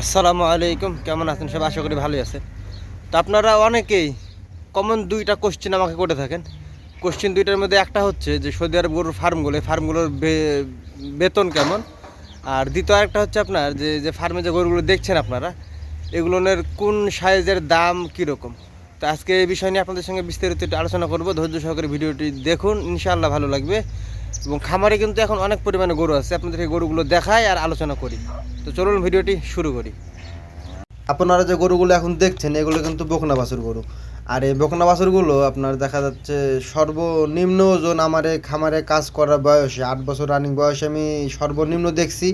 আসসালামু আলাইকুম, কেমন আছেন সব? আশা করি ভালোই আছেন। তো আপনারা অনেকেই কমন দুইটা কোশ্চেন আমাকে করে থাকেন। কোশ্চেন দুইটার মধ্যে একটা হচ্ছে যে সৌদি আরব গরুর ফার্মগুলো, এই ফার্মগুলোর বেতন কেমন, আর দ্বিতীয় একটা হচ্ছে আপনার যে যে ফার্মে যে গরুগুলো দেখছেন আপনারা, এগুলোর কোন সাইজের দাম কীরকম। তো আজকে এই বিষয় নিয়ে আপনাদের সঙ্গে বিস্তারিত একটু আলোচনা করবো। ধৈর্য সহকারে ভিডিওটি দেখুন, ইনশাআল্লাহ ভালো লাগবে। এবং খামারে কিন্তু এখন অনেক পরিমাণে গরু আছে, আপনাদের এই গরুগুলো দেখাই আর আলোচনা করি। তো চলুন ভিডিওটি শুরু করি। আপনারা যে গরুগুলো এখন দেখছেন এগুলো কিন্তু বকনা বাছুর গরু। আর এই বকনা বাছুরগুলো আপনার দেখা যাচ্ছে সর্বনিম্ন ওজন আমার এই খামারে কাজ করার বয়সে 8 বছর রানিং বয়সে আমি সর্বনিম্ন দেখছি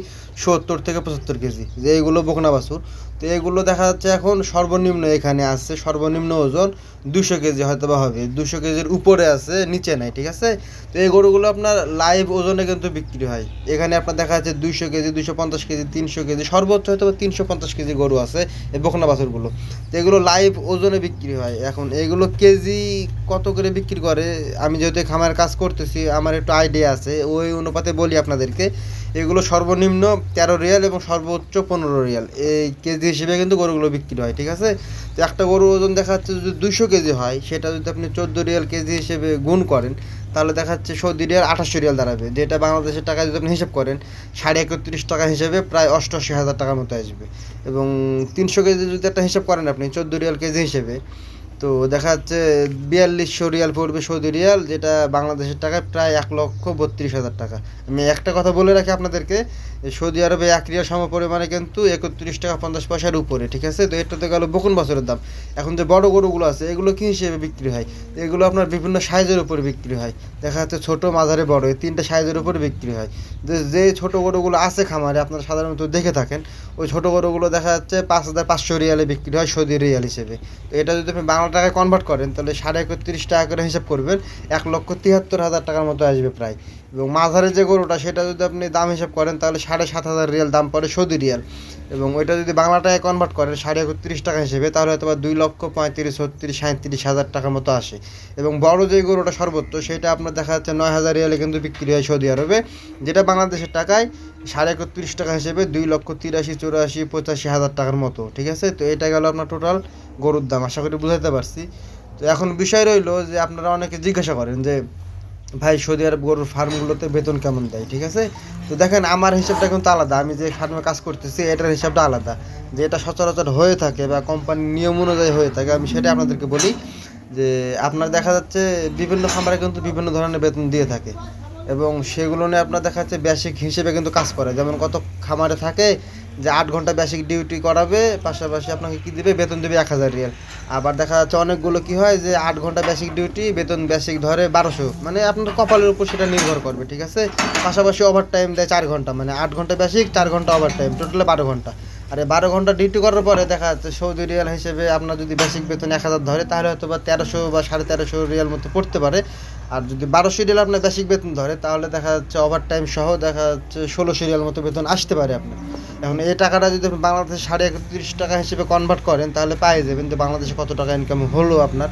70 থেকে 75 কেজি, যে এইগুলো বকনা বাছুর। তো এগুলো দেখা যাচ্ছে এখন সর্বনিম্ন এখানে আছে, সর্বনিম্ন ওজন 200 কেজি হয়তো বা হবে, 200 কেজির উপরে আছে, নিচে নাই, ঠিক আছে। তো এই গরুগুলো আপনার লাইভ ওজনে কিন্তু বিক্রি হয়। এখানে আপনার দেখা যাচ্ছে 200 কেজি, 250 কেজি, 300 কেজি, সর্বোচ্চ হয়তো 350 কেজি গরু আছে এই বকনা বাছুরগুলো। তো এগুলো লাইভ ওজনে বিক্রি হয়। এখন এগুলো কেজি কত করে বিক্রি করে, আমি যেহেতু খামার কাজ করতেছি আমার একটু আইডিয়া আছে, ওই অনুপাতে বলি আপনাদেরকে। এগুলো সর্বনিম্ন 13 রিয়াল এবং সর্বোচ্চ 15 রিয়াল এই কেজি হিসেবে কিন্তু গরুগুলো বিক্রি হয়, ঠিক আছে। তো একটা গরুর ওজন দেখা যাচ্ছে যদি 200 কেজি হয়, সেটা যদি আপনি 14 রিয়াল কেজি হিসেবে গুণ করেন, তাহলে দেখা যাচ্ছে সৌদি রিয়াল 2800 রিয়াল দাঁড়াবে, যেটা বাংলাদেশের টাকা যদি আপনি হিসাব করেন 31.5 টাকা হিসেবে প্রায় 88,000 টাকার মতো আসবে। এবং 300 কেজি যদি একটা হিসাব করেন আপনি 14 রিয়াল কেজি হিসেবে, তো দেখা যাচ্ছে 4200 রিয়াল পড়বে সৌদি রিয়াল, যেটা বাংলাদেশের টাকায় প্রায় 1,32,000 টাকা। আমি একটা কথা বলে রাখি আপনাদেরকে, সৌদি আরবে 1 রিয়াল সম পরিমাণে কিন্তু 31 টাকা 50 পয়সার উপরে, ঠিক আছে। তো এটা তো গেল বকুন বছরের দাম। এখন যে বড় গরুগুলো আছে এগুলো কী হিসেবে বিক্রি হয়, এগুলো আপনার বিভিন্ন সাইজের উপরে বিক্রি হয়। দেখা যাচ্ছে ছোটো, মাঝারি, বড়, এই 3টে সাইজের উপরে বিক্রি হয়। যে ছোটো গরুগুলো আছে খামারে আপনারা সাধারণত দেখে থাকেন, ওই ছোটো গরুগুলো দেখা যাচ্ছে 5,500 রিয়ালে বিক্রি হয় সৌদি রিয়াল হিসেবে। তো এটা যদি আপনি বাংলা টাকায় কনভার্ট করেন তাহলে 31.5 টাকা করে হিসাব করবেন, 1,73,000 টাকার মতো আসবে প্রায়। এবং মাঝারি যে গরুটা সেটা যদি আপনি দাম হিসাব করেন তাহলে 7,500 রিয়াল দাম পড়ে সৌদি রিয়াল। এবং ওইটা যদি বাংলা টাকায় কনভার্ট করেন 31.5 টাকা হিসেবে, তাহলে হয়তো বা 2,35,000, 36,000, 37,000 টাকার মতো আসে। এবং বড় যে গরুটা সর্বোচ্চ সেটা আপনার দেখা যাচ্ছে 9,000 রিয়ালে কিন্তু বিক্রি হয় সৌদি আরবে, যেটা বাংলাদেশের টাকায় 31.5 টাকা হিসেবে 2,83,000, 84,000, 85,000 টাকার মতো, ঠিক আছে। তো এটা গেল আপনার টোটাল গরুর দাম। আশা করি বুঝাতে পারছি। তো এখন বিষয় রইল যে আপনারা অনেকে জিজ্ঞাসা করেন যে ভাই সৌদি আরব গরুর ফার্মগুলোতে বেতন কেমন দেয়, ঠিক আছে। তো দেখেন আমার হিসাবটা কিন্তু আলাদা, আমি যে ফার্মে কাজ করতেছি এটার হিসাবটা আলাদা। যে এটা সচরাচর হয়ে থাকে বা কোম্পানির নিয়ম অনুযায়ী হয়ে থাকে, আমি সেটাই আপনাদেরকে বলি। যে আপনার দেখা যাচ্ছে বিভিন্ন খামারে কিন্তু বিভিন্ন ধরনের বেতন দিয়ে থাকে, এবং সেগুলো নিয়ে আপনার দেখা যাচ্ছে বেসিক হিসেবে কিন্তু কাজ করে। যেমন কত খামারে থাকে যে 8 ঘন্টা বেসিক ডিউটি করাবে, পাশাপাশি আপনাকে কী দেবে, বেতন দেবে 1,000 রিয়াল। আবার দেখা যাচ্ছে অনেকগুলো কী হয় যে 8 ঘন্টা বেসিক ডিউটি, বেতন বেসিক ধরে 1200, মানে আপনার কপালের উপর সেটা নির্ভর করবে, ঠিক আছে। পাশাপাশি ওভার টাইম দেয় 4 ঘন্টা, মানে 8 ঘন্টা বেসিক, 4 ঘন্টা ওভার টাইম, টোটালে 12 ঘন্টা। আর এই 12 ঘন্টা ডিউটি করার পরে দেখা যাচ্ছে সৌদি রিয়াল হিসেবে আপনার যদি বেসিক বেতন 1,000 ধরে, তাহলে হয়তো বা 1300 বা 1350 রিয়াল মতো পড়তে পারে। আর যদি 1200 রিয়াল আপনার বেসিক বেতন ধরে, তাহলে দেখা যাচ্ছে ওভার টাইম সহ দেখা যাচ্ছে 1600 রিয়াল মতো বেতন আসতে পারে আপনার। এখন এই টাকাটা যদি আপনি বাংলাদেশে 31.5 টাকা হিসেবে কনভার্ট করেন তাহলে পেয়ে যাবেন যে বাংলাদেশে কত টাকা ইনকাম হলো আপনার।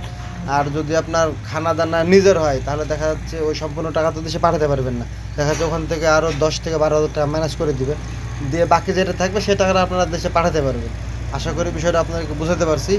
আর যদি আপনার খানা দানা নিজের হয় তাহলে দেখা যাচ্ছে ওই সম্পূর্ণ টাকা তো দেশে পাঠাতে পারবেন না, দেখা যাচ্ছে ওখান থেকে আরও 10 থেকে 12 হাজার টাকা ম্যানেজ করে দিবে, দিয়ে বাকি যেটা থাকবে সে টাকাটা আপনারা দেশে পাঠাতে পারবেন। আশা করি বিষয়টা আপনাদেরকে বুঝাতে পারছি।